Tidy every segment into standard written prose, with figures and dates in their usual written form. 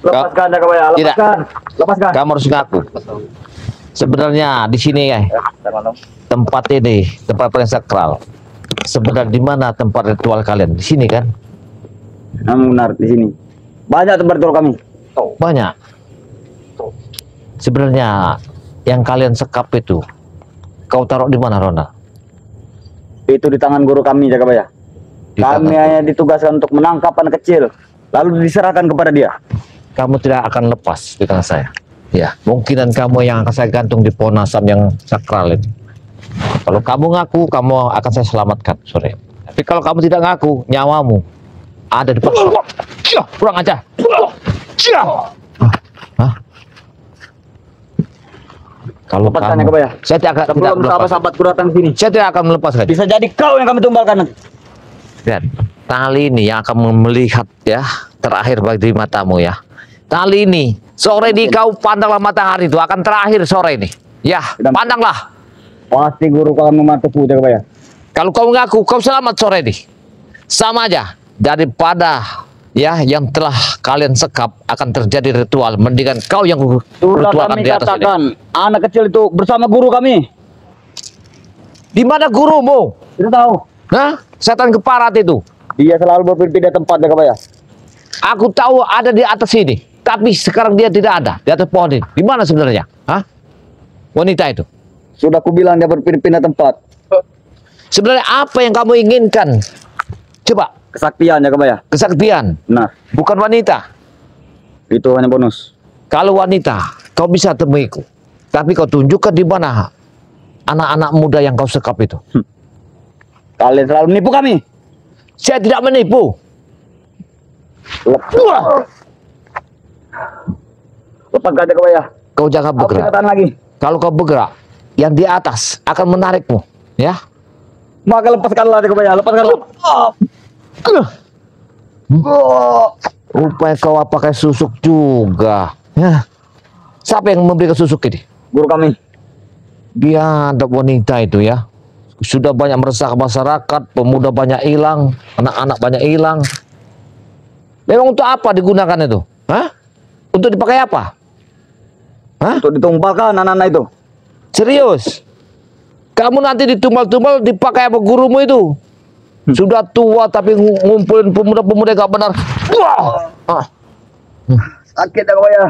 Lepaskan Jakabaya, lepaskan. Lepaskan. Kamu harus ngaku. Sebenarnya di sini ya, tempat ini tempat paling sakral. Sebenarnya di mana tempat ritual kalian? Di sini kan? Benar, di sini. Banyak tempat ritual kami. Banyak. Sebenarnya yang kalian sekap itu, kau taruh di mana, Ronald? Itu di tangan guru kami, Jakabaya. Kami hanya ditugaskan untuk menangkap anak kecil, lalu diserahkan kepada dia. Kamu tidak akan lepas di tangan saya. Ya, mungkinan kamu yang akan saya gantung di pohon asam yang sakral itu. Kalau kamu ngaku, kamu akan saya selamatkan sore. Tapi kalau kamu tidak ngaku, nyawamu ada di pohon. Kurang aja. Kalau kamu, saya tidak akan sahabat-sahabatku datang sini. Saya tidak akan melepaskan. Bisa jadi kau yang kami tumbalkan nanti. Lihat, tali ini yang akan melihat ya terakhir bagi matamu ya. Tali ini sore ini kau pandanglah matahari itu akan terakhir sore ini. Ya, pandanglah. Pasti guru kami mematuku, Jakabaya. Kalau kau ngaku, kau selamat sore ini. Sama aja daripada ya yang telah kalian sekap akan terjadi ritual. Mendingan kau yang ritualkan di atas ini. Anak kecil itu bersama guru kami. Di mana gurumu? Tidak tahu. Hah? Setan keparat itu. Dia selalu berpindah tempat, Jakabaya. Aku tahu ada di atas sini, tapi sekarang dia tidak ada di atas pohon ini. Di mana sebenarnya? Hah? Wanita itu. Sudah kubilang dia berpindah tempat. Sebenarnya apa yang kamu inginkan? Coba. Kesaktian, Jakabaya. Kesaktian. Nah, bukan wanita. Itu hanya bonus. Kalau wanita, kau bisa temuiku. Tapi kau tunjukkan di mana anak-anak muda yang kau sekap itu. Kalian selalu menipu kami. Saya tidak menipu. Lepas gajah Jakabaya. Kau jangan bergerak. Lagi. Kalau kau bergerak, yang di atas akan menarikmu, ya. Maka lepaskanlah Jakabaya, lepaskanlah. Rupanya kau pakai susuk juga. Ya. Siapa yang memberikan susuk ini? Guru kami. Dia ada wanita itu ya. Sudah banyak meresahkan masyarakat, pemuda banyak hilang, anak-anak banyak hilang. Memang untuk apa digunakan itu? Hah? Untuk dipakai apa? Hah? Untuk ditumpahkan anak-anak itu. Serius? Kamu nanti ditumbal-tumbal dipakai apa gurumu itu? Sudah tua tapi ngumpulin pemuda-pemuda gak benar. Wah! Sakit Jakabaya.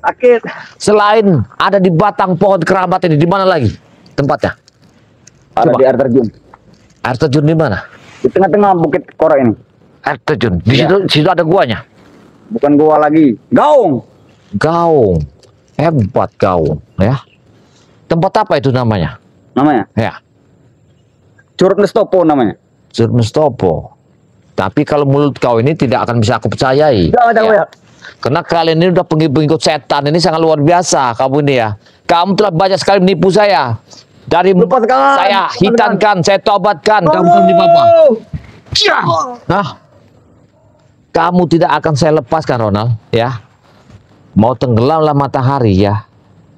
Sakit. Selain ada di batang pohon keramat ini, di mana lagi tempatnya? Ada di air terjun. Air terjun di mana? Di tengah-tengah bukit Korek ini. Air terjun. Di situ ada guanya. Bukan gua lagi. Gaung. Gaung. Hebat gaung, ya. Tempat apa itu namanya? Namanya? Ya. Curug Nestopo namanya. Curug Nestopo. Tapi kalau mulut kau ini tidak akan bisa aku percayai. Jangan. Karena kalian ini udah pengikut setan, ini sangat luar biasa kamu ini ya. Kamu telah banyak sekali menipu saya. Dari saya hitankan, saya tobatkan, kamu di bawah. Nah, kamu tidak akan saya lepaskan, Ronald, ya. Mau tenggelamlah matahari ya,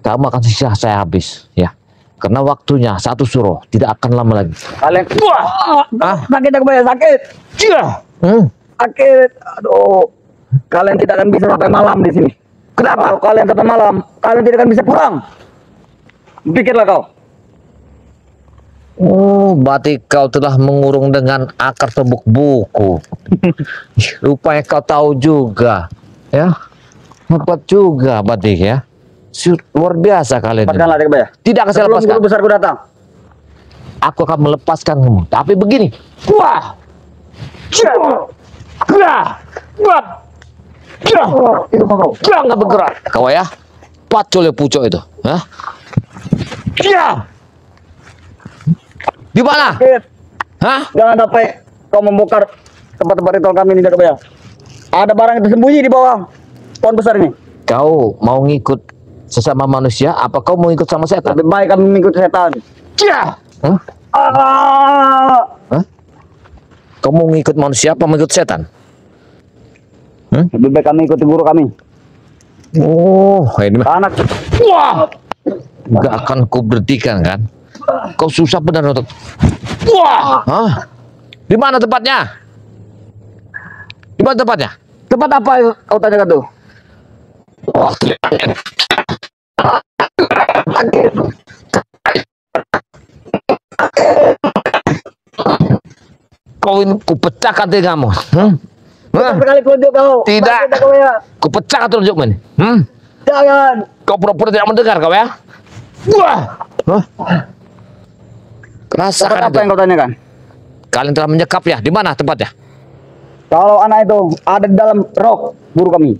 kamu akan sisa saya habis, ya. Karena waktunya satu suruh tidak akan lama lagi. Kalian, sakit Jakabaya, sakit. Sakit, aduh. Kalian tidak akan bisa sampai malam di sini. Kenapa? Kalau kalian sampai malam, kalian tidak akan bisa pulang. Pikirlah kau. Oh, berarti kau telah mengurung dengan akar tumbuk buku. Rupanya kau tahu juga, ya. Hebat juga, berarti ya. Luar biasa kalian. Tidak akan saya lepaskan. Guru besarku datang. Aku akan melepaskanmu. Tapi begini. Wah. Jangan bergerak. Kau ya. Pacul ya pucuk itu. Hah? Di mana? Hah? Jangan sampai kau membongkar tempat-tempat ritual kami ini, Jakabaya. Ada barang yang tersembunyi di bawah pohon besar ini. Kau mau ngikut sesama manusia? Apa kau mau ikut sama setan? Lebih baik kami mengikut setan. Hah? Hah? Kau mau ngikut manusia apa mengikut setan? Lebih baik kami ikuti guru kami. Oh, ini mah. Anak. Wah! Gak akan ku berhentikan kan? Kau susah benar untuk. Wah! Hah? Di mana tempatnya? Di mana tempatnya? Tempat apa kau tanyakan tuh? Wah, kau ini kupecahkan telingamu. Sekali kunjuk kau. Tidak. Sakit kau ya. Kupecahkan telunjukmu ini. Jangan. Kau pura-pura tidak mendengar kau ya. Wah. Rasakan Apa yang itu. kau tanyakan? Kalian telah menyekap ya. Di mana tempatnya? Kalau anak itu ada di dalam rok guru kami.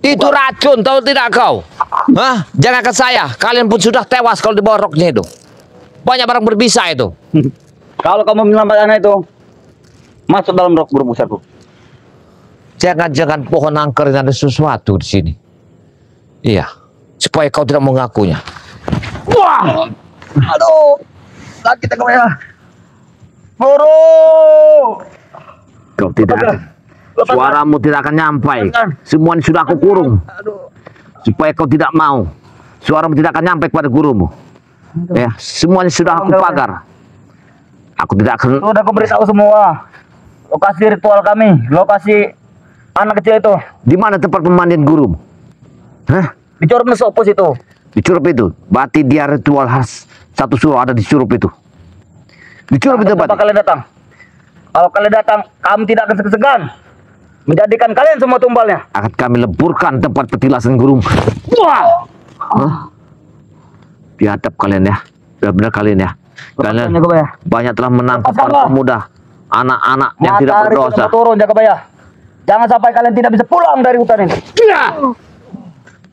Itu racun, tahu tidak kau? Hah? Jangan ke saya. Kalian pun sudah tewas kalau di bawah roknya itu. Banyak barang berbisa itu. Kalau kamu menyelamatkan anak itu, masuk dalam rok guru besarku. Jangan-jangan pohon angker ini ada sesuatu di sini. Iya. Supaya kau tidak mengakunya. Wah. Aduh. Sakit kau ya. Guru. Kau tidak akan. Suaramu tidak akan nyampai. Semuanya sudah aku kurung. Supaya kau tidak mau. Suaramu tidak akan nyampai kepada gurumu. Ya, semuanya sudah aku pagar. Aku tidak akan. Sudah aku beritahu semua. Lokasi ritual kami, lokasi anak kecil itu. Di mana tempat pemandian gurumu? Hah? Di Curug Nesopos itu. Di Curup itu. Berarti dia ritual khas satu suruh ada di Curup itu. Di Curup itu Apa kalian datang? Kalau kalian datang, kami tidak akan segan menjadikan kalian semua tumbalnya. akan kami leburkan tempat petilasan gurumu. Wah. Hah? Biadab kalian ya. Benar-benar kalian ya. Kalian banyak telah menangkap para pemuda, anak-anak yang tidak berdosa. Turun, Jakabaya. Jangan sampai kalian tidak bisa pulang dari hutan ini. Ya.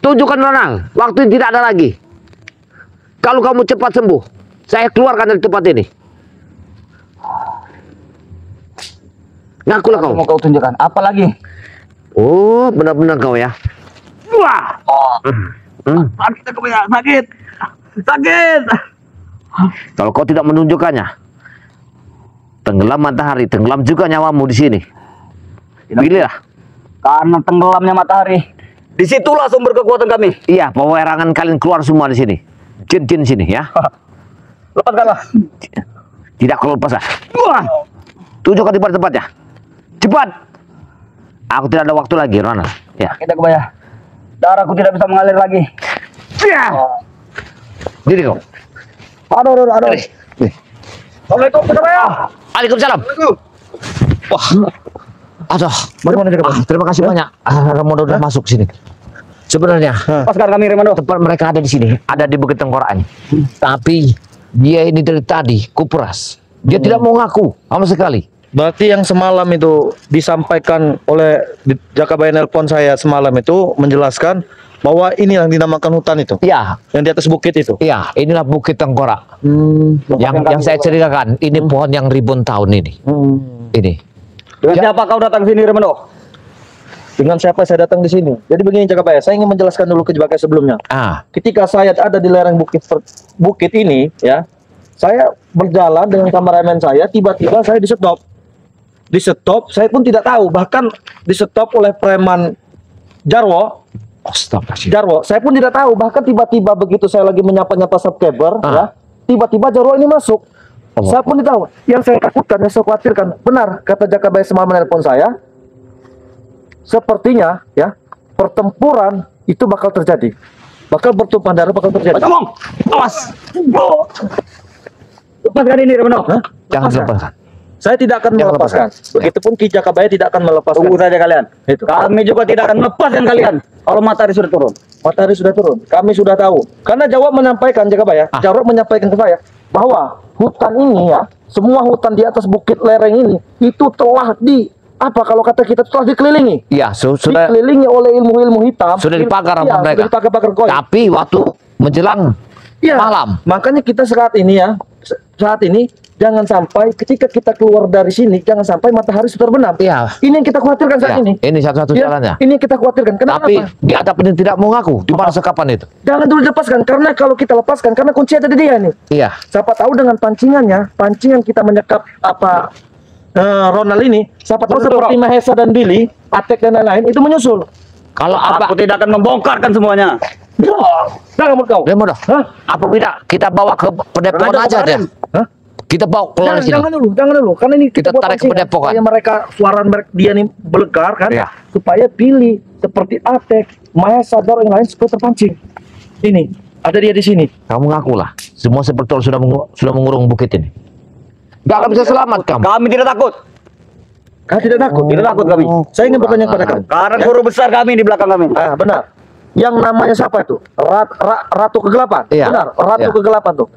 Tunjukkan Ronang, waktu tidak ada lagi. Kalau kamu cepat sembuh, saya keluarkan dari tempat ini. Ngakulah kau. Mau kau tunjukkan apa lagi? Oh, benar-benar kau ya. Wah. Sakit Jakabaya, sakit. Sakit. Kalau kau tidak menunjukkannya, tenggelam matahari, tenggelam juga nyawamu di sini. Pilihlah. Karena tenggelamnya matahari, disitulah sumber kekuatan kami. Iya, pewerangan kalian keluar semua di sini. Jin-jin sini ya. Lepaskanlah. Tidak kau lepas lah. Wah. Tunjukkan tempatnya. Cepat. Aku tidak ada waktu lagi, Ronald. Ya. Kita kebaya. Darahku tidak bisa mengalir lagi. Ya. Diri kau. Aduh. Assalamualaikum, kebaya. Waalaikumsalam. Wah. Aduh. Terima kasih banyak. Ramondo udah masuk sini. Sebenarnya Lepaskan kami, Ramondo. tempat mereka ada di sini, ada di Bukit Tengkorak ini. Tapi dia ini dari tadi kuperas. Dia tidak mau ngaku sama sekali. Berarti yang semalam itu disampaikan oleh Jakabaya nelpon saya semalam itu menjelaskan bahwa ini yang dinamakan hutan itu, Iya, yang di atas bukit itu. iya, inilah Bukit Tengkorak. Yang saya ceritakan, ini pohon yang ribuan tahun ini. Ini. Dengan siapa kau datang sini, Ramondo? Dengan siapa saya datang di sini? Jadi begini Jakabaya, saya ingin menjelaskan dulu kejadian sebelumnya. Ketika saya ada di lereng bukit ini, ya, saya berjalan dengan kameramen saya, tiba-tiba saya di stop, saya pun tidak tahu, bahkan di stop oleh preman Jarwo. Jarwo, saya pun tidak tahu, bahkan tiba-tiba begitu saya lagi menyapa-nyapa subscriber, ya, tiba-tiba Jarwo ini masuk. Saya pun tidak tahu. Yang saya takutkan, yang saya khawatirkan, benar kata Jakabaya semalam menelpon saya, sepertinya ya pertempuran itu bakal terjadi, bakal bertumpah darah, bakal terjadi. Ngomong, awas. Lepaskan ini, Ramondo. Jangan dilepaskan. Saya tidak akan Jangan melepaskan. lepaskan. Begitupun Ki Jakabaya tidak akan melepaskan. Tunggu saja kalian. Itu. Kami juga tidak akan melepaskan kalian kalau matahari sudah turun. Matahari sudah turun. Kami sudah tahu. Karena Jawa menyampaikan, Jakabaya, Jawa menyampaikan ke saya bahwa hutan ini ya, semua hutan di atas bukit lereng ini itu telah kalau kata kita telah dikelilingi. Iya, sudah Dikelilingi oleh ilmu-ilmu hitam. sudah dipagar sama Iya, mereka. sudah dipagar-pagar koin. Tapi waktu menjelang Iya. malam, Makanya kita saat ini jangan sampai ketika kita keluar dari sini, jangan sampai matahari sudah terbenam. Iya. Ini yang kita khawatirkan saat Ya, ini. ini satu-satu Ya, jalannya. Ini yang kita khawatirkan. Kenapa? Tapi di atap ini tidak mau ngaku. Di mana sekapan itu? Jangan dulu lepaskan, karena kalau kita lepaskan, karena kunci ada di dia nih. Iya. Siapa tahu dengan pancingan kita menyekap Ronald ini, siapa tahu seperti Mahesa dan Billy, Atek dan lain-lain itu menyusul. Kalau Aku tidak akan membongkarkan semuanya. Jangan menurut kau. Ramondo, Hah? apa tidak kita bawa ke pendepokan Ramondo, aja deh. Hah? Kita bawa keluar sini. Jangan dulu, karena ini Kita buat tarik ke pancingan. Padepokan. Supaya mereka suara mereka dia nih belegar kan, Iya. supaya pilih seperti Atek, Maya Sadar yang lain supaya terpancing. Ini ada dia di sini. Kamu ngakulah. Semua seperti sudah mengurung bukit ini. Gak akan bisa selamat kamu. Kami tidak takut. Kau tidak takut? Tidak takut kami. Saya ingin bertanya kepada kamu. Karena guru besar kami di belakang kami. Ah, benar. Yang namanya siapa itu? Ratu Kegelapan. Iya. Benar, Ratu Iya. Kegelapan tuh.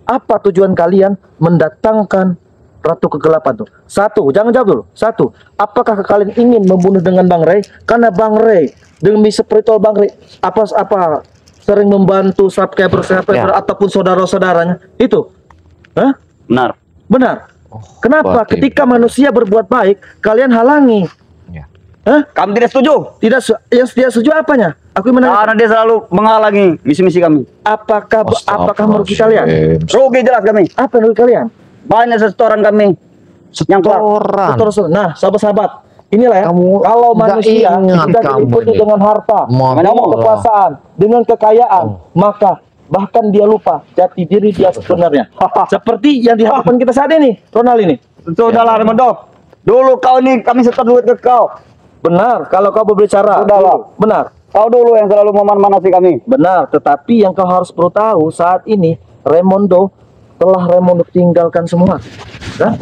Apa tujuan kalian mendatangkan Ratu Kegelapan tuh? Satu, jangan jawab dulu. Satu, apakah kalian ingin membunuh dengan Bang Rey? Karena Bang Rey demi spiritual Bang Rey apa sering membantu subscriber Ya. ataupun saudara-saudaranya itu. Hah? Benar. Benar. Kenapa berarti- ketika manusia berbuat baik kalian halangi? Ya. Hah? Kami tidak setuju. Yang tidak setuju apanya? Aku menanya. Karena dia selalu menghalangi misi-misi kami. Apakah merugi kalian? Rugi jelas kami. Apa yang merugi kalian? Banyak setoran kami. Yang keluar. Setoran. Betul. Nah, sahabat-sahabat, inilah ya. Kamu Kalau nggak manusia ingat sudah kamu diliputi ini. dengan harta, Mohon dengan Allah. kekuasaan, dengan kekayaan, maka bahkan dia lupa jati diri dia sebenarnya. Seperti yang dihadapan kita saat ini, Ronald ini. Sudahlah, Ramondo. Dulu kau nih kami setor duit ke kau. Benar, kalau kau berbicara. Sudahlah. Benar. Kau dulu yang selalu memanasi kami. Benar, tetapi yang kau harus perlu tahu saat ini Raimondo tinggalkan semua. Kan?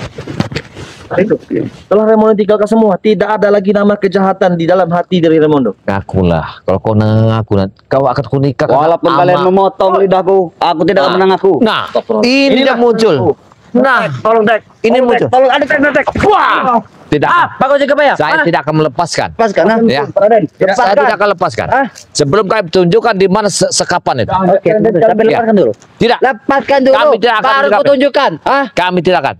Itu. Telah Raimondo tinggalkan semua, tidak ada lagi nama kejahatan di dalam hati dari Raimondo. Ngakulah. Kalau kau ngaku, kau akan kunikah. Walaupun kalian memotong lidahku, aku tidak akan mengaku. Nah, ini Inilah yang muncul. Nah, Tolong, Dek. ini Tolong, muncul. Dek. Tolong, ada Dek. Wah, tidak. Pak Ojek apa ya? Saya tidak akan melepaskan. Lepaskan, Ya. Raden. Saya tidak akan lepaskan. Sebelum kami tunjukkan di mana sekapan itu. Oke, tapi Ya. lepaskan dulu. Tidak. Lepaskan dulu. Kami tidak akan Baru menikapi. ku tunjukkan. Kami tidak akan.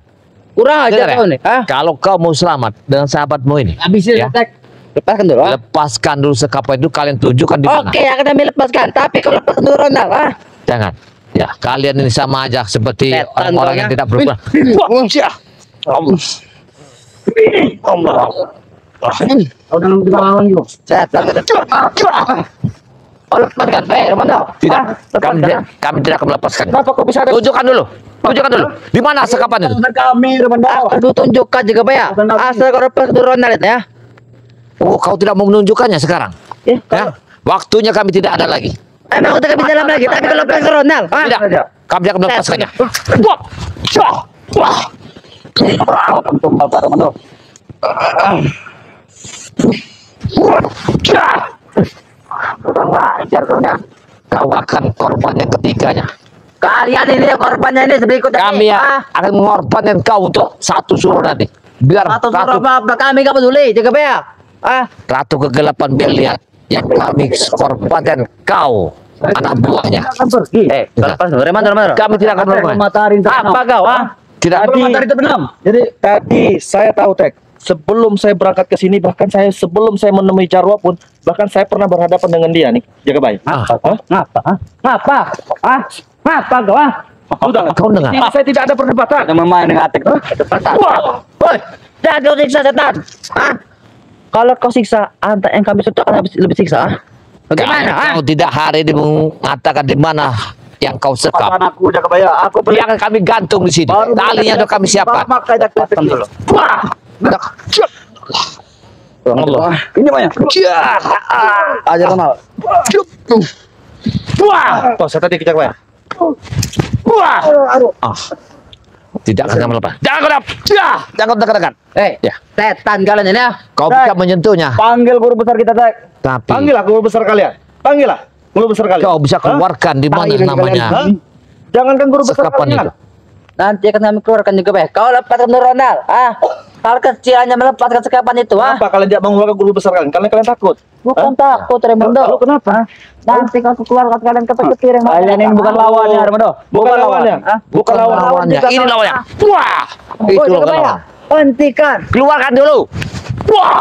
Kurang aja Dengar ya? kau nih. Kalau kau mau selamat dengan sahabatmu ini, Habisin, ya, Dek. Lepaskan dulu. lepaskan dulu sekapan itu. Kalian tunjukkan di mana. Oke, akan kami lepaskan. Tapi kalau lepaskan dulu Ronald, Jangan. Ya, kalian ini sama aja seperti Setan orang-orang kau, yang ya. tidak berubah. Allah. Kau dalam kita lawan juga. Setan. Oh, lepaskan. Ronald. Tidak. Kami tidak akan melepaskan. Kenapa kok bisa ada Tunjukkan dulu. Tunjukkan dulu. Di mana sekapan itu? Kami, Ronald. Aku tunjukkan juga, Pak ya. Asal kau lepaskan dulu Ronald itu ya. Oh, kau tidak mau menunjukkannya sekarang? Ya. Waktunya kami tidak ada lagi. Emang udah kami dalam lagi, tapi kalau lepaskan Ronald. Tidak. Kami akan melepaskannya. Kau akan korban yang ketiganya. Kalian ini korbannya ini berikut Kami akan mengorbankan kau untuk satu suruh nanti. Biar atau ratu, apa kami gak peduli, jaga ya. ratu kegelapan biar lihat yang kami korbankan kau anak buahnya. akan pergi? Lepas Raymond. Kami tidak akan melakukan. Apa kau? Tidak. Jadi tadi saya tahu Tek, sebelum saya berangkat ke sini, bahkan sebelum saya menemui Jarwo pun, bahkan saya pernah berhadapan dengan dia nih, jaga baik. Ngapa kau? Sudah, Kau dengar? saya tidak ada perdebatan. Yang bermain dengan Atek. Woi, jangan siksa setan. Kalau kau siksa, antar yang kami suka lebih siksa. Bagaimana? Kau tidak hari ini mengatakan di mana yang kau sekap. Aku jaga bayar. Aku Dia akan kami gantung di sini. Talinya sudah kami siapkan. dulu. Allah. Ini banyak. Aja Ronald. Oh, saya tadi kejar bayar. Tidak akan kami lepas. Jangan kau jangan dekat-dekat. Ya. Setan kalian ini ya. Kau bisa menyentuhnya. Panggil guru besar kita, Tek. Tapi Panggillah guru besar kalian. Panggillah guru besar kalian. kau bisa keluarkan di mana Panggil namanya Hah? Jangankan guru besar sekapan kalian. itu. Nanti akan kami keluarkan juga, Pak. Kau lepaskan Ronald. Hal kecil hanya melepaskan sekapan itu, Kenapa kalian tidak mengeluarkan guru besar kalian? Kalian takut. Bukan takut, Raimondo. Lalu kenapa? Nanti kau keluarkan kalian ke piring. Kalian ini bukan lawannya, Raimondo. Bukan lawannya. Bukan lawannya. Ini lawannya. Wah. Itu lawannya. Hentikan. Keluarkan dulu. Wah.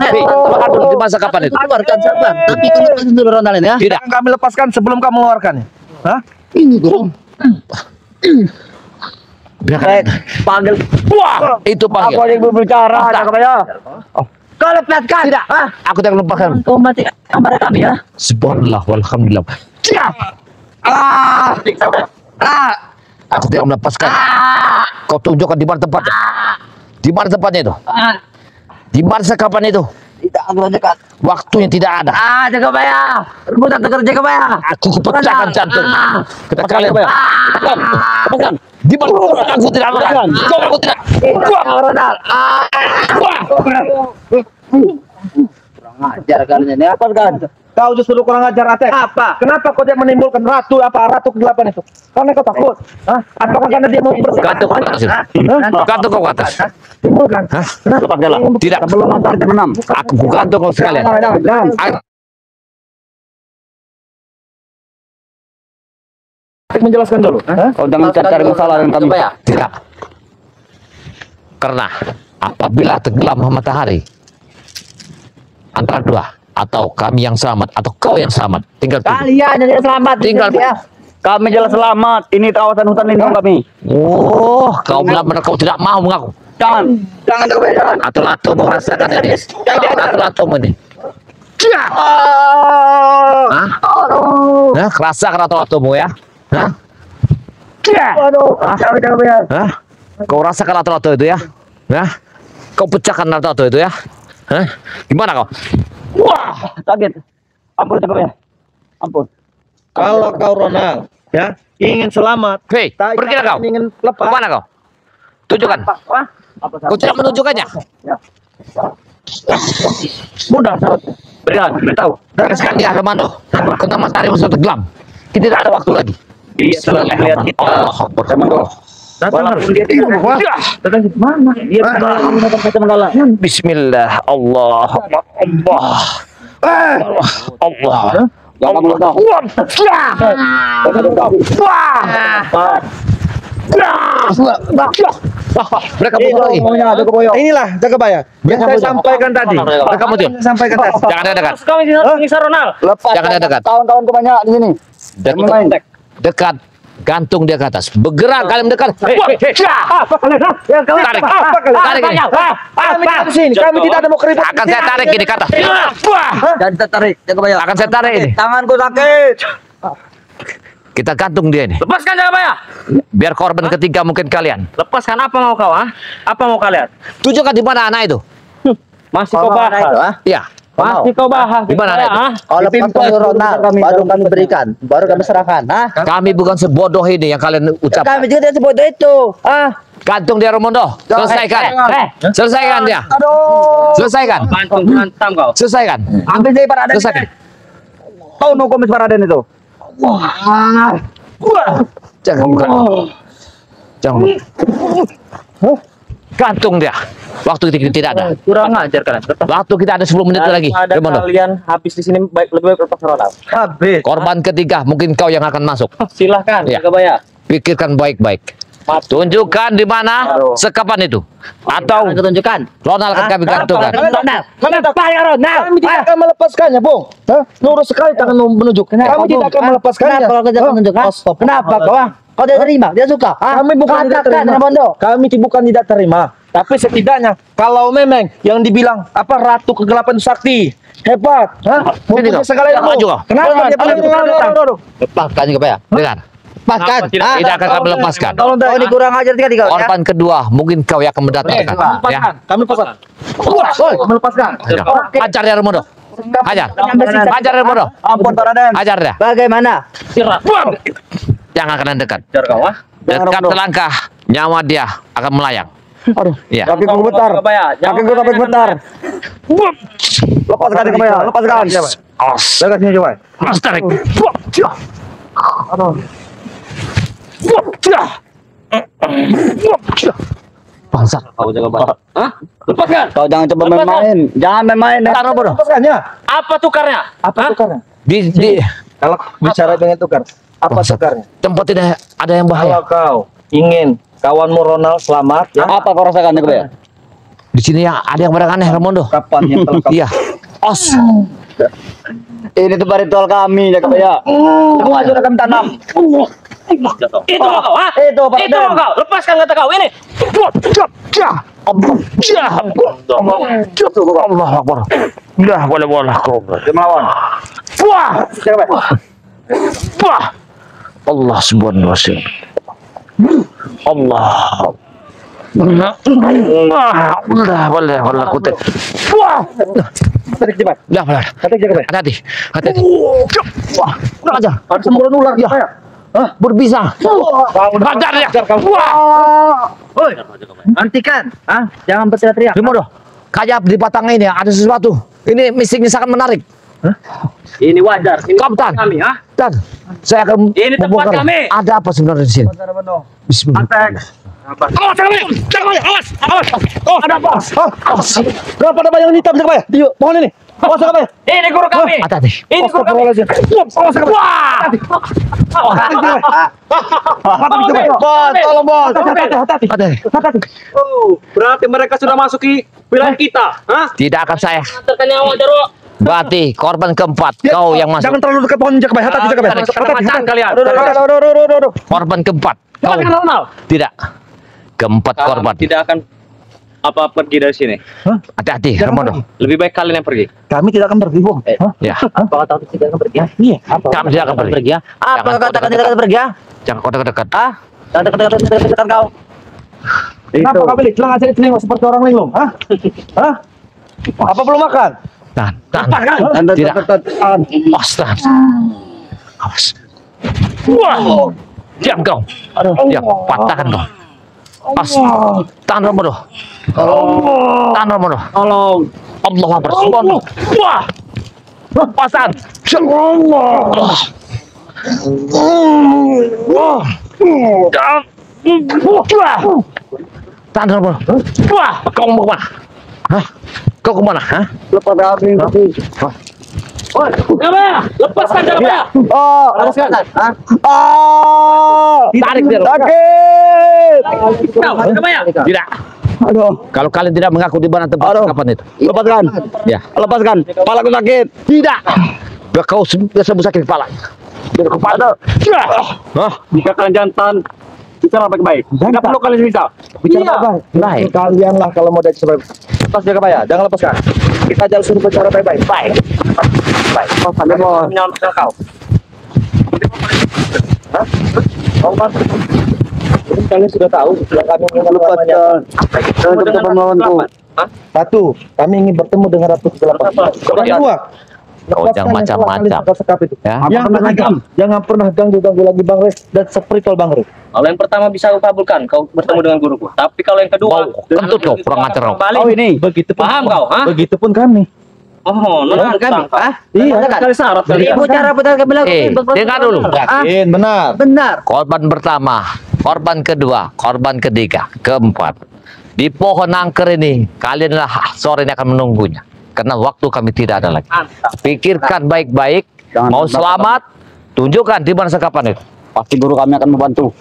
Keluarkan dulu di masa kapan itu? Keluarkan sabar. Tapi kau lepaskan dulu Ronald ini ya. Tidak. Jangan kami lepaskan sebelum kamu mengeluarkannya. Hah? Ini dong. Panggil. Wah. Itu panggil. Aku yang berbicara, Tidak. ya. Kau lepaskan. Tidak. Aku tidak lepaskan. Kau mati kamar kami ya. Subhanallah walhamdulillah. Aku tidak melepaskan. Kau tunjukkan di mana tempatnya. Di mana tempatnya itu? Di mana sekapan itu? Tidak aku dekat. Waktunya tidak ada. Jagabaya. Rebutan tegar Jagabaya. Aku pecahkan jantung. Kita kalian. Lepaskan. Di mana? Aku tidak akan. Aku tidak. Ronald. Kurang ajar kalian ini. Apa kan? Kau justru kurang ajar, Atep. Apa? Kenapa kau dia menimbulkan ratu kegelapan itu? Karena kau takut. Hah? Apakah karena dia mau Gantung ke atas. Gantung kau ke atas. Timbulkan. Lepas jalan. Tidak. Sebelum antar jam 6. Aku gantung kau sekalian. Menjelaskan dulu. Kau jangan cari masalah dengan kami. Tidak. Karena apabila tenggelam matahari antara dua, atau kami yang selamat atau kau yang selamat, tinggal pilih. Kalian yang tidak selamat. Tinggal ya. Kami jelas selamat. Ini kawasan hutan lindung kami. Oh, kau benar-benar kau tidak mau mengaku. Jangan Jagabaya, jangan. Atau mau rasakan ini. Atau ini. Hah? Nah, rasakan atau ya? Hah? Jagabaya. Hah? Kau rasakan atau itu ya? Hah? Kau pecahkan atau itu ya? Hah? Gimana kau? Wah, kaget. Ampun Jagabaya. Ampun. Kalau kau Ronald, ya, ingin selamat. Hei, pergilah kau. Ingin lepas. Kemana kau? Tunjukkan. Wah, Kau tidak menunjukkannya. mudah. Berikan, beritahu. Dan sekarang dia Armando. Tentang matahari musuh tenggelam. Kita tidak ada waktu lagi. Dia sudah melihat kita. Walaupun dia tidak datang di mana? Dia datang kata menggala. Bismillah. Allah. Allah. Jangan meledak. Mereka bunuh lagi. Inilah Jagabaya. Yang saya sampaikan tadi. Mereka muncul. Sampaikan tadi. Jangan ada dekat. Kami bisa Ronald. Jangan ada dekat. Kawan-kawan banyak di sini. Dekat. Gantung dia ke atas. Bergerak kalian mendekat. Apa kalian? Yang kalian Tarik. tarik ini. Kami tidak di sini. Kami tidak ada mau keribut. Akan saya tarik ini ke atas. Dan tarik, Jagabaya. Akan saya tarik ini. Tanganku sakit. Kita gantung dia ini. Lepaskan Jagabaya. Biar korban ketiga mungkin kalian. Lepaskan apa mau kau? Apa mau kalian? Tunjukkan di mana anak itu. Masih kau bahas. Iya. Masih kau bahas. Di mana anak itu? Kalau lepas Ronald, baru kami berikan, baru kami serahkan. Kami bukan sebodoh ini yang kalian ucapkan. Kami juga tidak sebodoh itu. Gantung dia Romondo. Selesaikan. Selesaikan dia. Selesaikan. Bantu hantam kau. Selesaikan. Ambil dari Paraden. Selesaikan. Kau no komis Paraden itu. Jangan buka. Jangan. Gantung dia. Waktu kita tidak ada. Kurang ajar kalian. Waktu kita ada 10 menit lagi. Ada Romondo. kalian habis di sini lebih baik lepas Ronald. Habis. Korban ketiga mungkin kau yang akan masuk. Silahkan, Ya. Jagabaya. Pikirkan baik-baik. Tunjukkan di mana sekapan itu. Atau Tunjukkan. Ronald akan kami gantungkan. Ronald. Kami tidak akan melepaskannya, Bung. Lurus sekali tangan menunjuk. Kami tidak akan melepaskannya. Kenapa kalau kita menunjukkan? Kenapa kau? Kau tidak terima? Dia suka? Kami bukan tidak Katakan, terima. Ramondo. Kami bukan tidak terima. Tapi setidaknya kalau memang yang dibilang apa ratu kegelapan sakti hebat, mempunyai segala ilmu. Maju kau. Kenapa dia paling datang? Lepaskan juga ya. Dengar. Lepaskan. Tidak akan kami lepaskan. Tolong Kau ini kurang ajar sekali kau ya. Korban kedua mungkin kau yang akan mendatangkan. Ya. Kami lepaskan. Kami lepaskan. Hajar dia Romondo. Hajar. Hajar dia Romondo. Ampun Paraden. Hajar dia. Bagaimana? Jangan kalian dekat. Jar kau ah. Dekat selangkah nyawa dia akan melayang. Aduh. Ya. Kaki ku gemetar. Kaki ku sampai gemetar. Lepaskan Jagabaya. Lepaskan. Os. Dekat sini coba. Mas tarik. Aduh. Bangsat. Kau Jagabaya. Hah? Lepaskan. Kau jangan coba main-main. Jangan main-main. Tahan Romondo. Lepaskannya. Apa tukarnya? Apa tukarnya? Di Kalau bicara dengan tukar, apa Bangsat. tukarnya? tempat tidak ada yang bahaya. Kalau kau ingin kawanmu Ronald selamat, ya Apa kau rasakan Jagabaya? Di sini ya ada yang barang aneh Romondo. kapan yang telah kau Iya. Os. Ini tuh ritual kami Jagabaya. Semua sudah kami tanam. Itu mau kau, ha? Itu, Pak Itu Raden. mau kau. Lepaskan kata kau ini. Allah Akbar. Dah boleh kau. dia melawan. Wah. Wah. Allah subhanahu wa ta'ala. Allah. Boleh kutip. Wah. Tarik cepat. Dah, boleh. Tarik jaga Pak. Hati-hati. Wah, udah aja. Ada semburan ular Ya. saya. Hah? Berbisa. Hajar ya. Wah. Woi, hentikan. Jangan berteriak-teriak. Gimana? Kayak di batang ini ada sesuatu. Ini misinya sangat menarik. Ini wajar. Ini Kapten. kami, ha? Dan saya akan Ini tempat membongkar. kami. Ada apa sebenarnya di sini? Bismillah. Awas, awas. Oh, ada apa? Kenapa ada bayangan hitam jaga Pak? Di pohon ini. Awas jaga Pak. Ini guru kami. Hati-hati. Ini guru kami. Awas jaga Pak. Bos, tolong bos. Hati-hati. Oh, berarti mereka sudah masuki wilayah kita, ha? Tidak akan saya. Antarkan nyawa, Jaro. Berarti korban keempat. Kau yang masuk. Jangan terlalu dekat pohon jaga Pak. Hati-hati jaga Pak. Macam kalian. Aduh. Korban keempat. Kau. Tidak. Keempat korban. Tidak akan pergi dari sini. Hati-hati. Jangan Ramono. Lebih baik kalian yang pergi. Kami tidak akan pergi, Bung. Ya. Apa kata tidak akan pergi? Iya. Kami tidak akan pergi. ya? Apa Jangan katakan tidak akan pergi? Jangan kau dekat-dekat. Jangan dekat kau. Kenapa kau pilih? Celang aja telinga seperti orang linglung. Hah? Apa belum makan? Tahan. Tidak. Awas, tahan. Awas. Wah. Diam kau. Diam. Patahkan kau. Awas. Tahan Ramono. Tahan Ramono. Tolong. Allah Akbar. Subhanallah. Wah. Pasan. Allah. Tahan Ramono. Wah. Kau mau kemana? Hah? Kau kemana? Hah? Lepas kami. Jabaya, lepaskan Jabaya. Lepaskan. Tarik dia. Sakit. Jabaya. Tidak. Aduh. Kalau kalian tidak mengaku di mana tempat kapan itu? Lepaskan. Ya. Lepaskan. Kepalaku sakit. Tidak. Kau biasa sakit kepala. Kepala. Hah? Jika kalian jantan, bicara baik-baik. Tidak perlu kalian bisa. Bicara baik. Baik. Kalian lah kalau mau dari sebaik. Lepas jaga Pak ya. Jangan lepaskan. Kita aja suruh bicara baik-baik. Baik. Sampai mau Menyelamatkan kau. Oh, Mas. Ini kalian sudah tahu yang kami ingin lepaskan. Jangan coba melawanku. Satu, kami ingin bertemu dengan Ratu Kegelapan. Yang kedua, Kau jangan macam-macam. Ya. Jangan pernah ganggu lagi Bang Res dan spiritual Bang Res. Kalau yang pertama bisa aku kabulkan, kau bertemu dengan guruku. Tapi kalau yang kedua, Kentut kau, kurang ajar kau. kembali. ini begitupun Paham kau, ha? Begitupun kami. Oh, nonton kami. Iya, Kali syarat kalian. Ibu cara betul kami lakukan. Dengar dulu. yakin benar. Benar. Korban pertama, korban kedua, korban ketiga, keempat. Di pohon angker ini, kalianlah sore ini akan menunggunya. Karena waktu kami tidak ada lagi. Pikirkan baik-baik. Mau selamat, tunjukkan di mana sekapan itu. Pasti guru kami akan membantu.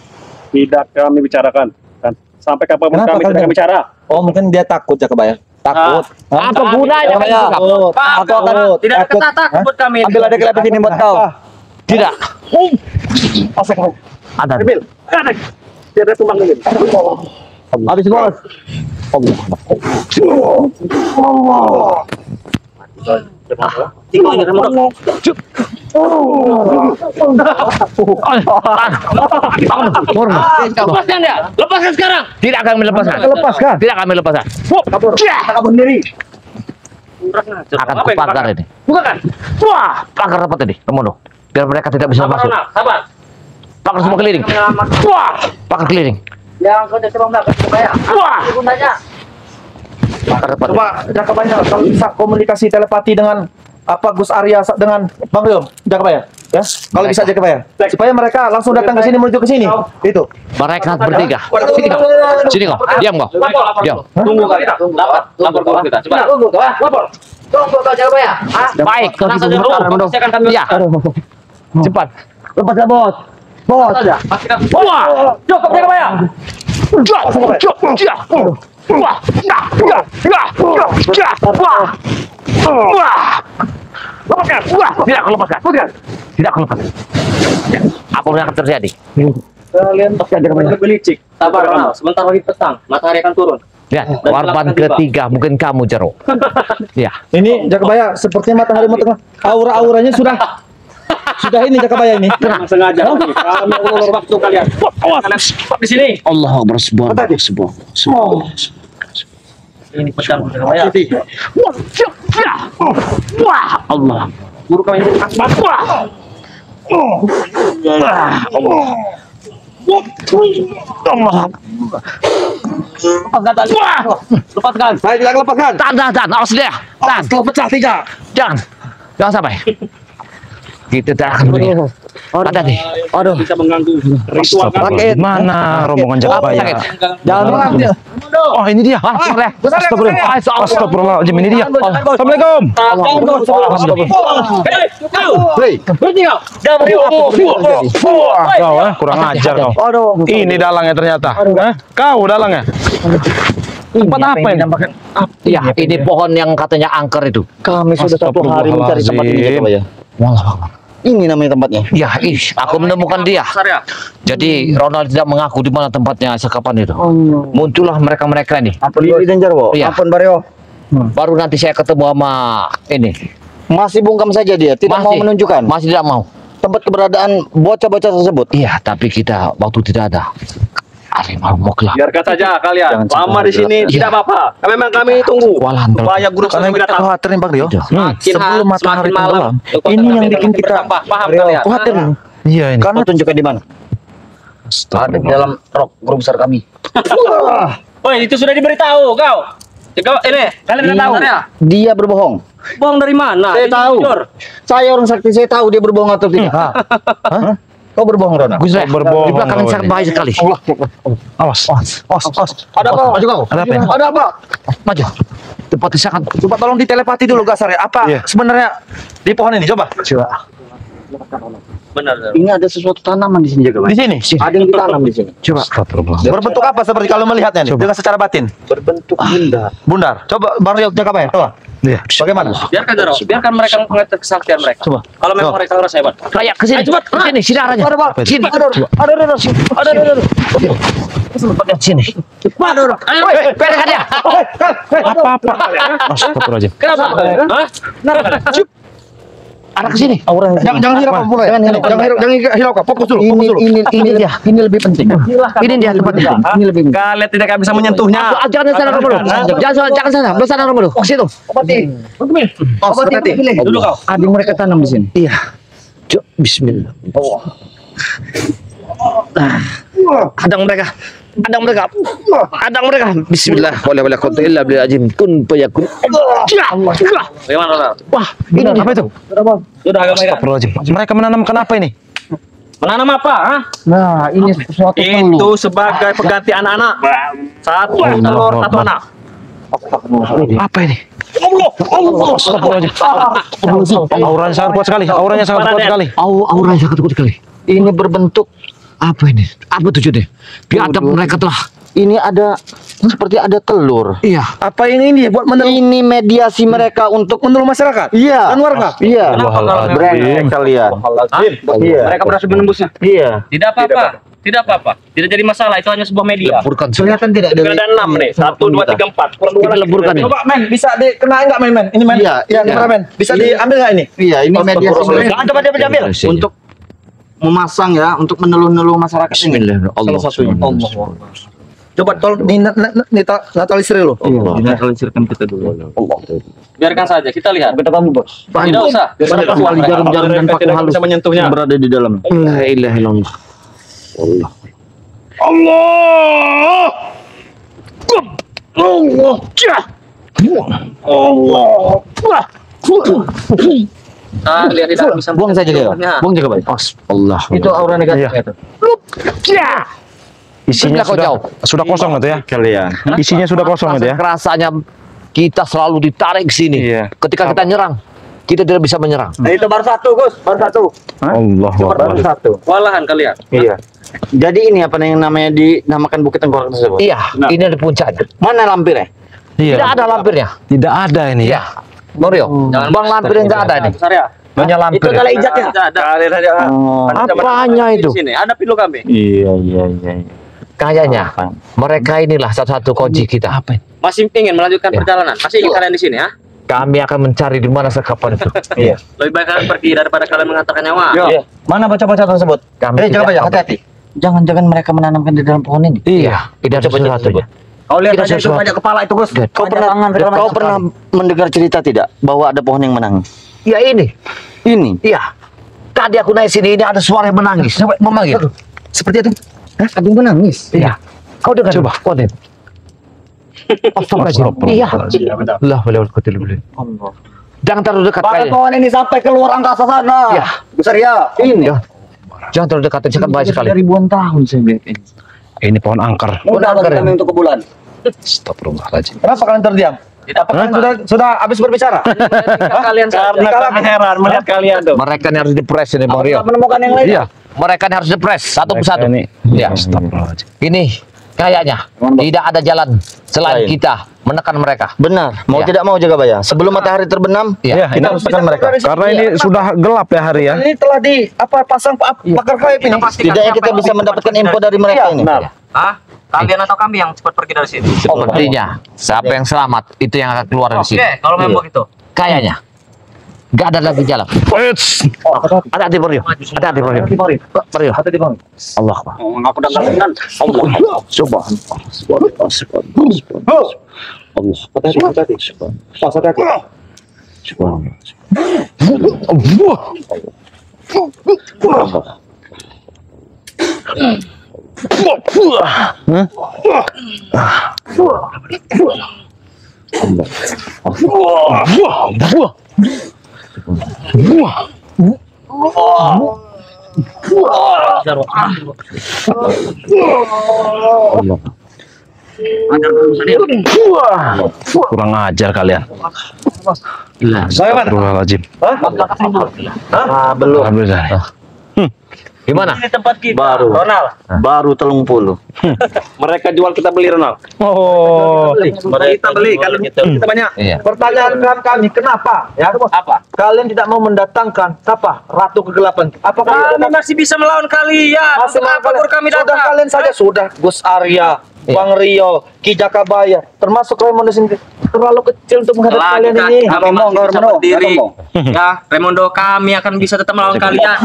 Tidak kami bicarakan. Dan sampai kapanpun Kenapa kami kalian? tidak bicara. Oh, mungkin dia takut ya kebayang. Takut. Apa gunanya kalian Ya, sikap? Aku akan Tidak ada kata takut kami. Ambil ada kelapa sini buat kau. Tidak. Ada. Tidak tumbang lagi. Habis bos. Lepaskan dia. Lepaskan sekarang. Tidak kami lepaskan. Lepaskan. Tidak kami lepaskan. Kabur sendiri. Akan kupakar ini. Bukakan. Wah, pakar rapat ini. Temono. Biar mereka tidak bisa Sabar, masuk. Ronald. Sabar. Pakar semua keliling. Wah, pakar keliling. Yang kau coba melakukan supaya. Wah, Gunanya. pakar rapat. Coba Jakabaya kalau bisa komunikasi telepati dengan apa Gus Arya dengan Bang Rio, Jakabaya. Ya, kalau bisa Jakabaya. Supaya mereka langsung datang ke sini menuju ke sini. Itu. Mereka bertiga. Sini kau. Sini kau. Diam kau. Diam. Tunggu kali. Lapor guru kita. Coba. Tunggu kau. Lapor. Tunggu kau coba ya. Baik. Tenang saja dulu. Pasti akan kami. Ya. Cepat. Lepaskan bos. Bos. Pastikan. Wah. Cukup ya, Pak. Tidak aku lepaskan. Tidak aku lepaskan. Apa yang akan terjadi? Kalian pasti ada kemana? Lebih licik. Sabar, Ronald. Sebentar lagi petang. Matahari akan turun. Ya, korban ketiga mungkin kamu Jero. Ya. Ini Jakabaya sepertinya matahari mau tengah. Aura-auranya sudah sudah ini Jakabaya ini. Jangan sengaja. Kami ulur waktu kalian. Kalian stop di sini. Allah Akbar subhanallah. Ini pedang Jakabaya. Wah, Allah. Guru kami ini akbar. Allah. Lepaskan tali. Lepaskan. Saya tidak lepaskan. Tahan, awas dia. Tahan. Kau pecah 3. Jangan sampai. Kita tidak akan beri. Ada nih. Aduh, bisa mengganggu ritual kami. Mana rombongan Jakabaya? Jangan dia. Oh, ini dia. Astagfirullahaladzim, ini dia. Assalamualaikum. Kau kurang ajar kau. Ini dalangnya ternyata. Kau dalangnya. Tempat apa ini? Ya, ini pohon yang katanya angker itu. Kami sudah 1 hari mencari tempat ini Jakabaya. Ini namanya tempatnya. Ya, aku menemukan dia. Jadi Ronald tidak mengaku di mana tempatnya sekapan itu. Muncullah mereka-mereka ini. Ampun Dili dan Jarwo. Iya. Ampun Baryo. Baru nanti saya ketemu sama ini. Masih bungkam saja dia, tidak mau menunjukkan Masih tidak mau. tempat keberadaan bocah-bocah tersebut. Iya, tapi kita waktu tidak ada. Harimau Mokla. Biarkan saja kalian. Jangan Lama di sini Iya. tidak apa-apa. Memang kami tunggu. Kewalahan kalau- Supaya guru Karena sebelum kita datang. khawatir nih Bang Rio. Semakin Sebelum matahari tenggelam, ini yang bikin kita paham kalian. Khawatir. Iya ini. Kau tunjukkan di mana? Ada di dalam rok guru besar kami. Woi, itu sudah diberitahu kau. Ini kalian sudah tahu ya? Dia berbohong. Bohong dari mana? Saya Ini tahu. jujur. Saya orang sakti, saya tahu dia berbohong atau tidak. Hah? Kau berbohong, Rona? Gus Ray, Berbohong di belakang kau sangat ini. bahaya sekali. Awas. Ada apa? Maju kau. Ada apa ini? Ada apa? Maju. Tempatnya sangat. Coba tolong ditelepati dulu Gasar ya. Apa Iya. sebenarnya di pohon ini? Coba. Benar. Ini ada sesuatu tanaman di sini juga, Di Mas. sini. Ada yang ditanam di sini. Coba. Berbentuk apa seperti kalau melihatnya nih? Dengan secara batin. Berbentuk bunda. Bundar. Coba Bang Rio Jakabaya. Coba. Iya. Bagaimana? Biarkan Daro, biarkan mereka mengerti kesaktian mereka. Coba. Kalau memang mereka ngerasa hebat. Kayak ke sini. Cepat. Ke sini, sini arahnya. Sini. Sini. Ayo, Perekan dia. Apa-apa. Astagfirullahaladzim. kenapa? Hah? Arah ke sini. Jangan hiraukan mulai. Jangan hiraukan. Fokus dulu. Ini lebih penting. Ini dia tempatnya. Ini lebih penting. Kalian tidak akan bisa menyentuhnya. Jangan sana dulu. Jangan sana. Belah sana dulu. Ke situ. Oh, hati. Dulu kau. Ada yang mereka tanam di sini. Iya. Bismillah. Adang mereka. Bismillah. Wala quwwata illa billah azim. Kun fayakun. Bagaimana, Daro? Wah, Ini apa itu? Sudah agak mereka. Astagfirullahaladzim. Mereka menanamkan apa ini? Menanam apa? Hah? Nah, ini sesuatu Itu sebagai pengganti anak-anak. Satu telur, satu anak. Apa ini? Astagfirullahaladzim. Auranya sangat kuat sekali. Auranya sangat kuat sekali. Auranya sangat kuat sekali. ini berbentuk Apa ini? Apa tujuannya? Biadab mereka telah. ini ada seperti ada telur. Iya. Apa ini buat Ini mediasi mereka untuk menurut masyarakat? iya Dan warga? Iya. Wallahualam. Brengsek kalian. Iya. Mereka berhasil menembusnya. Iya. Tidak apa-apa. Tidak apa-apa. Tidak jadi masalah. Itu hanya sebuah media. Leburkan. Kelihatan tidak dari Ada 6 nih. 1, 2, 3, 4. Kurang 2 Kita lagi. leburkan nih. Coba men, bisa dikenain nggak men? Ini men. Iya, Iya, iya. kameramen. Bisa Ini- diambil nggak ini? Iya, ini mediasi Jangan coba dia ambil. untuk memasang ya, untuk meneluh-neluh masyarakat ini. Bismillah. Allah. Salah satunya. Coba tolong naturalisir lo. Dinaturalisirkan kita dulu. Biarkan saja. Kita lihat. Kata kamu, Bos. Tidak usah. Banyak sekali jarum-jarum dan paku halus bisa menyentuhnya. yang berada di dalam. La ilaha illallah. Lihat tidak bisa. Buang saja dia. menyentuhnya. Buang juga, Pak. Allah. Itu aura negatif itu. Isinya Kau jauh. sudah kosong itu ya. Kalian. Isinya sudah kosong itu ya. Rasanya kita selalu ditarik ke sini. Iya. Ketika kita nyerang, kita tidak bisa menyerang. Nah, itu baru satu, Gus. Baru satu. Allah Baru satu. Walahan kalian. Iya. Jadi ini apa yang namanya dinamakan Bukit Tengkorak tersebut? Iya, ini ada puncaknya. Mana lampirnya? Iya. Tidak ada lampirnya. Tidak ada ini ya. Mario, Bang lampirnya nggak ada ini. Besar ya. Hanya lampir. Itu adalah ijaknya. Tidak ada. Kalian saja. Apanya itu? Di sini ada pilu kami. Iya. Kayaknya mereka inilah satu-satu kunci kita. Apa? Masih ingin melanjutkan Ya. perjalanan. Masih ingin kalian di sini ya? Kami akan mencari di mana sekapan itu. Iya. Lebih baik kalian pergi daripada kalian mengantarkan nyawa. Iya. Mana bocah-bocah tersebut? Kami Jaga tidak ya, tahu. hati-hati. Jangan-jangan mereka menanamkan di dalam pohon ini. Iya, tidak ada sesuatu. Kau lihat Tidak aja itu sesuatu. banyak kepala itu, Gus. Kau pernah mendengar cerita tidak bahwa ada pohon yang menangis? Iya ini. Ini. Iya. Tadi aku naik sini ini ada suara yang menangis. Memanggil. Seperti itu. Ada yang menangis. Iya. Kau dengar coba. Kau dengar. Astagfirullahaladzim. Iya. Lah, boleh boleh. Jangan terlalu dekat Bahkan kayaknya. pohon ini sampai keluar angkasa sana. Iya. Besar ya. Ini. Jangan terlalu dekat, sangat bahaya sekali. Ribuan tahun saya lihat ini. Ini pohon angker. Mudah bagi kami untuk ke bulan. Astagfirullahaladzim. Kenapa kalian terdiam? Apa kalian sudah habis berbicara? Kalian karena kami heran melihat kalian tuh. Mereka ini harus dipres ini, Bang Rio. Menemukan yang lain. Iya. Mereka ini harus dipres satu persatu. Ini. Iya. Astagfirullahaladzim. Ini kayaknya tidak ada jalan selain kita menekan mereka. Benar. Mau Iya. tidak mau jaga baya. Sebelum matahari terbenam, Iya. Kita harus tekan mereka. Karena ini sudah gelap ya hari ya. Ini telah di pasang pakar kayap ini. setidaknya kita bisa mendapatkan info dari mereka ini. Hah? Kalian atau kami yang cepat pergi dari sini? Sepertinya siapa yang selamat itu yang akan keluar dari sini. Oke, kalau memang begitu. Kayaknya nggak ada lagi jalan. Hati-hati Bro. Hati-hati Bro. Bro. Hati-hati, Bang. Allah Akbar. Aku udah dengan Hati-hati. Pas hati-hati. Kurang ajar kalian. Saya mana? Astagfirullahaladzim. Belum. Alhamdulillah. Gimana? Ini tempat kita. Baru. Ronald. Baru 30. Mereka jual kita beli Ronald. Oh. Kita beli kalau kita banyak. Iya. Pertanyaan kami, kenapa? Ya, Apa? kalian tidak mau mendatangkan apa? Ratu Kegelapan. Apakah Kami masih bisa melawan kalian. masih Untuk mau apa baru kami Sudah datang? kalian saja sudah Gus Arya, Bang Rio, Ki Jakabaya, termasuk Raimundo sendiri terlalu kecil untuk menghadapi Lagi kalian kaki ini. kami masih bisa berdiri. Ya, Raimundo, kami akan bisa tetap melawan kalian.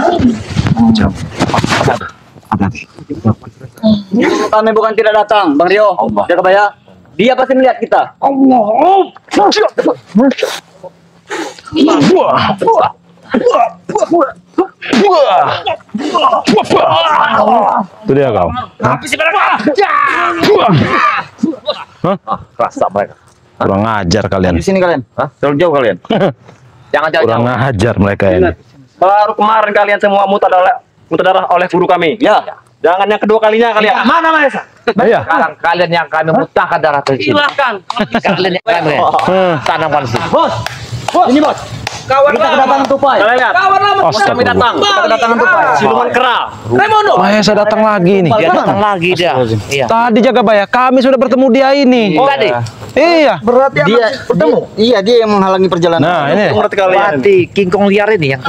Kami bukan tidak datang, Bang Rio. Jaga baya. Dia pasti melihat kita. Itu dia kau. Rasa mereka. Kurang ajar kalian. Di sini kalian. Terlalu jauh kalian. Jangan Kurang ajar mereka ini. Baru kemarin kalian semua muntah darah oleh guru kami. Ya. Jangan yang kedua kalinya kalian. Mana Maesa? Iya. Sekarang kalian yang kami muntahkan darah ke sini. Silahkan. Kalian yang kami tanamkan di sini. Bos. Ini bos. Kawan Kita kedatangan tupai. Kalian lihat. Kawan lama. Kami datang. Kita kedatangan tupai. Siluman kera. Raimundo. Mahesa datang lagi nih. Dia datang lagi dia. Iya. Tadi jaga baya kami sudah bertemu dia ini. Tadi. Iya. Berarti Dia bertemu. Iya, dia yang menghalangi perjalanan. Nah ini. Mengerti kalian. Berarti King Kong liar ini yang.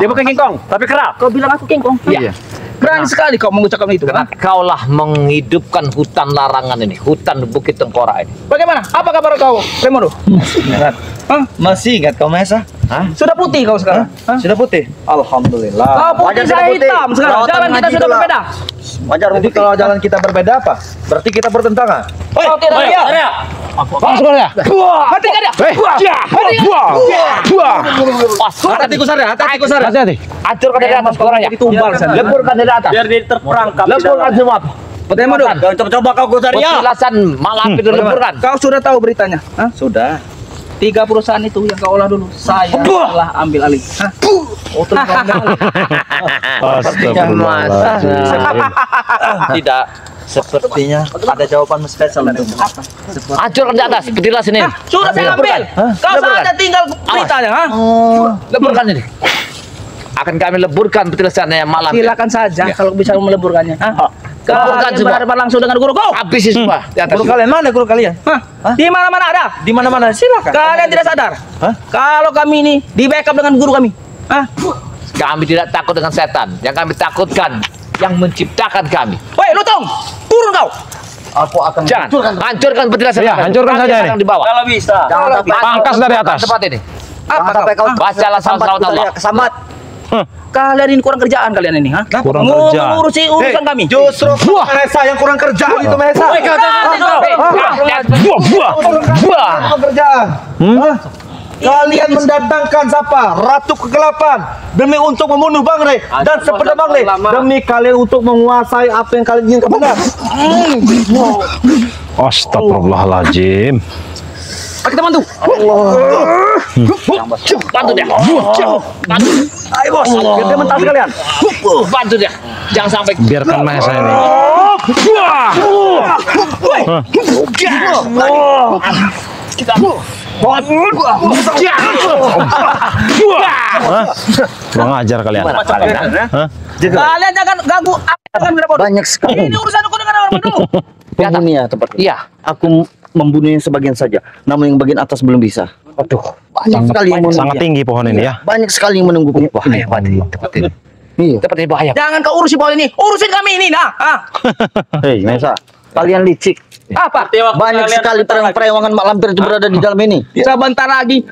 Dia bukan King Kong, tapi kera. Kau bilang aku King Kong. Iya. Berani sekali kau mengucapkan itu. Karena kaulah menghidupkan hutan larangan ini, hutan Bukit Tengkorak ini. Bagaimana? Apa kabar kau, Raimundo? Masih ingat kau Maesa? Sudah putih kau sekarang. Sudah putih. Alhamdulillah. Kau putih, saya hitam sekarang. Jalan kita sudah berbeda. Wajar. Jadi kalau jalan kita berbeda apa? Berarti kita bertentangan. Kau tidak lihat. Langsung ya. Hati kan dia? Hati kusarnya, hati kusarnya. Hati-hati. Hancurkan dari atas orangnya. Tumbal sana. Leburkan dari atas. Biar dia terperangkap. Leburkan semua. Raimundo. Coba kau Gosaria. Petilasan malam itu leburkan. Kau sudah tahu beritanya? Hah? Sudah. 3 perusahaan itu yang kau olah dulu, saya telah ambil alih. Hah? Oh, telah kau ambil alih. Astagfirullahaladzim. Tidak. Sepertinya ada jawaban spesial untuk Hancurkan di atas petilasan ini. Sudah saya ambil. Kau saja tinggal beritanya, ha? Leburkan ini. Akan kami leburkan petilasannya malam. Silakan saja kalau bisa meleburkannya. Leburkan Kalian semua. berhadapan langsung dengan guru kau. Habisi semua di atas. Guru kalian mana guru kalian? Di mana-mana ada. Di mana-mana. Silakan. Kalian tidak sadar? Kalau kami ini di backup dengan guru kami. Hah? Kami tidak takut dengan setan. Yang kami takutkan yang menciptakan kami. Woi, Lutong, turun kau. Aku akan Jangan, hancurkan petilasan. Iya, hancurkan saja ini. Yang di bawah. Kalau bisa. Jangan sampai Pangkas dari atas. Tempat ini. Jangan sampai kau Bacalah salawat Allah. kesambat. Kalian ini kurang kerjaan kalian ini, ha? Kurang kerjaan. Mengurusi urusan kami. Justru Mahesa yang kurang kerjaan itu Mahesa. Pekerjaan. Hah? Kalian mendatangkan siapa? Ratu Kegelapan demi untuk membunuh Bang Rey dan seperti Bang Rey demi kalian untuk menguasai apa yang kalian inginkan. Benar? Astagfirullahaladzim. Kita bantu. Bantu dia. Bantu. Ayo bos, biar dia mental sekalian. Bantu dia. Jangan sampai Biarkan Mahesa ini. Kurang ajar kalian. Hah? Kalian jangan ganggu Banyak sekali. Ini urusan aku dengan orang bodoh. Penghuni ya tempat. Iya. Aku membunuhnya sebagian saja, namun yang bagian atas belum bisa. Aduh, banyak sekali yang menunggu. Sangat tinggi pohon ini ya. Banyak sekali yang menunggu. Bahaya banget tempat ini. Iya. Tempat ini bahaya. Jangan kau urusi pohon ini, urusin kami ini, nah. Ah. Hei, Mesa, kalian licik. Apa? Banyak sekali perewangan mak lampir itu berada di dalam ini. Sebentar lagi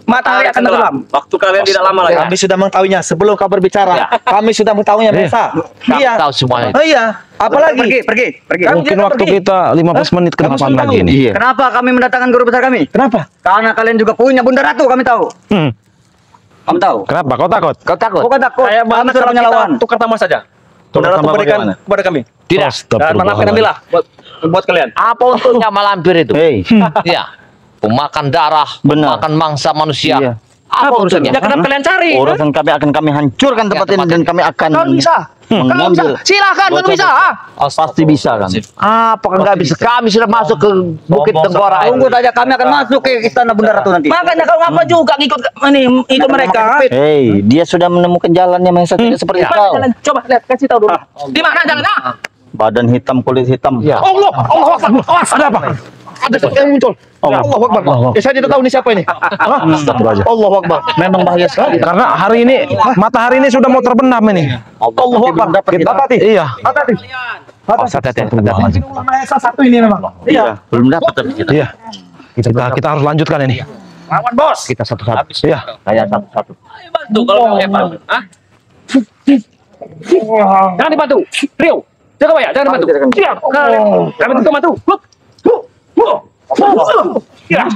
matahari akan tenggelam. Waktu kalian tidak lama lagi. Kami sudah mengetahuinya sebelum kau berbicara. Kami sudah mengetahuinya Mahesa. Iya. Tahu semuanya. Oh iya. Apalagi? Pergi. Mungkin waktu kita 15 menit ke depan lagi nih. Iya. Kenapa kami mendatangkan guru besar kami? Kenapa? Karena kalian juga punya Bunda Ratu, kami tahu. Kamu tahu? Kenapa? Kau takut? Kau takut? Bukan takut. Saya Kami mana sudah kalau punya kita lawan. tukar tambah saja. Tukar Saudara tambah berikan bagaimana? kepada kami. Tidak. Dan manapkan ambillah buat kalian. Apa untuknya malampir itu? Hei. Iya. Pemakan darah, Benar. pemakan mangsa manusia. Iya. Apa urusannya? Ya kenapa kalian cari? Urusan kami akan kami hancurkan tempat ini dan kami akan Kau bisa. Kau bisa. mengambil. Silakan, kau bisa. Ah. Pasti bisa kan? Apa nggak bisa? Kami sudah masuk ke Bukit Tenggora. Tunggu saja, kami akan masuk ke istana Bunda Ratu nanti. Makanya kau ngapa juga ikut mereka? Hei, dia sudah menemukan jalannya Mahesa, tidak seperti Ya. kau. Jalan, coba lihat, kasih tahu dulu. Di mana jalan? Ah. Badan hitam, kulit hitam. Ya. Allah Akbar. Awas, ada apa? Ada sesuatu yang muncul. Ya Allah Akbar. Saya tidak tahu ini siapa ini. Allah Akbar. Memang bahaya sekali. Karena hari ini matahari ini sudah mau terbenam ini. Allah Akbar. Hati-hati. Iya. Hati-hati. Hati-hati. Mahesa satu ini memang. Iya. Belum dapat tapi kita. Iya. Kita harus lanjutkan ini. Lawan bos. Kita satu-satu. Iya. Saya satu-satu. Bantu kalau mau hebat. Hah? Jangan dibantu. Rio. Jaga bayar, jangan dibantu. Siap. Kami tentu bantu. Ya.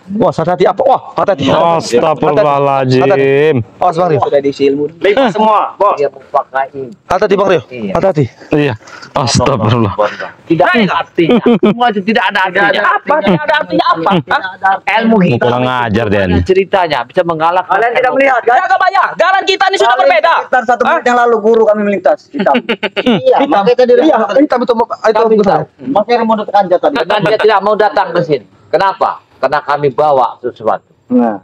Wah, hati-hati apa? Wah, hati-hati. Astagfirullahaladzim. Awas Bang Rio. Lipat semua, bos. Hati-hati Bang Rio. Hati-hati. Iya. Astagfirullah. Tidak ada artinya. Semua itu tidak ada artinya. Apa? Tidak ada artinya apa? Hah? Ilmu kita. Kurang ajar dia ini. Ceritanya bisa mengalahkan. Kalian tidak melihat kan? Jaga bayar. Jalan kita ini sudah berbeda. Sekitar 1 menit yang lalu guru kami melintas. Hitam. Iya, makanya tadi Iya, hitam itu betul. makanya mau dekat aja tadi. Dan dia tidak mau datang ke sini. Kenapa? Karena kami bawa sesuatu. Nah.